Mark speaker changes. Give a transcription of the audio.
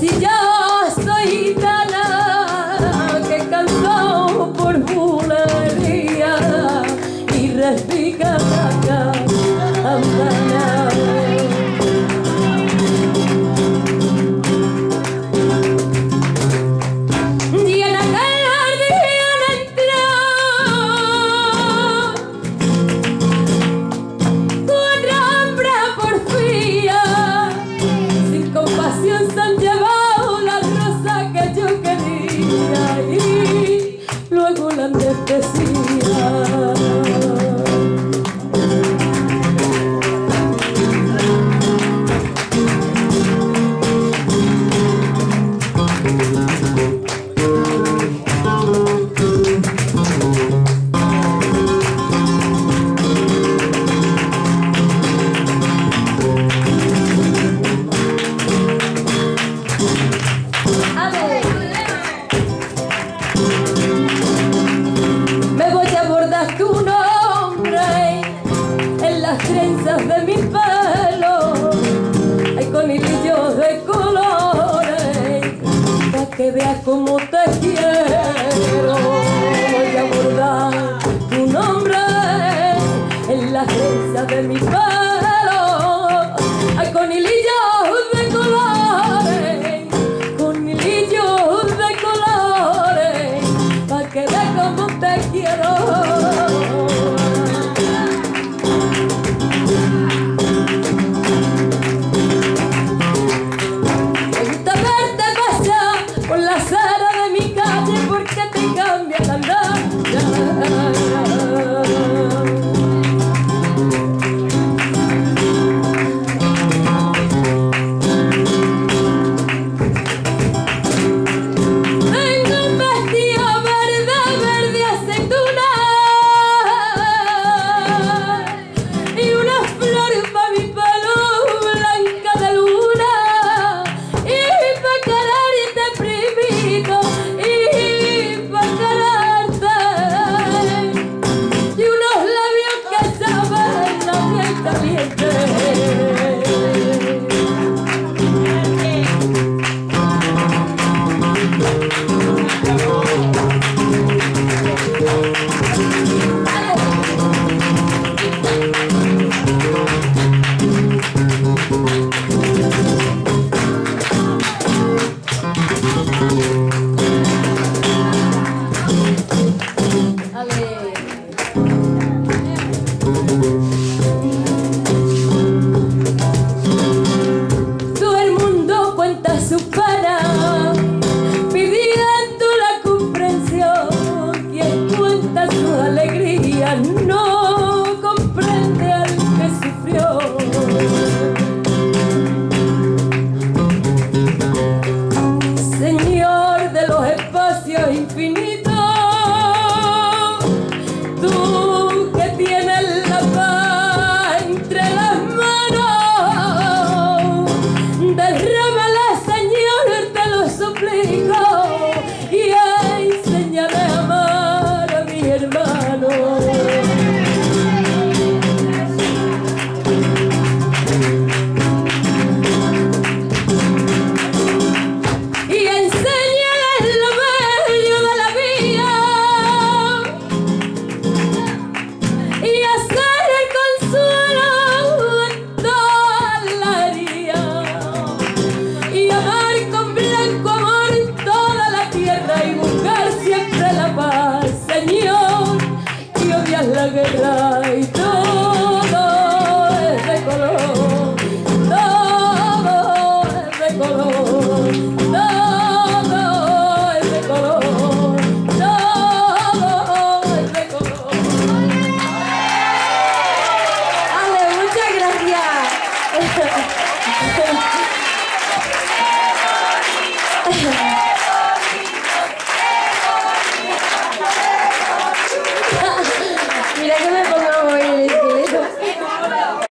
Speaker 1: si yo soy Itana, que cantó por bulería y respica la campana. De mi pelo hay conilillos de colores para que veas cómo te quiero. Voy a bordar tu nombre en las trenzas de mi pelo. Hay conilillos de colores, conilillos de colores para que veas cómo te quiero. No comprende al que sufrió. Señor de los espacios infinitos, tú que tienes la paz entre las manos, derrámala, Señor, te lo suplico, y enséñame a amar a mi hermano. La guerra y todo es de color, todo es de color, todo es de color, todo es de color. Ale, muchas gracias.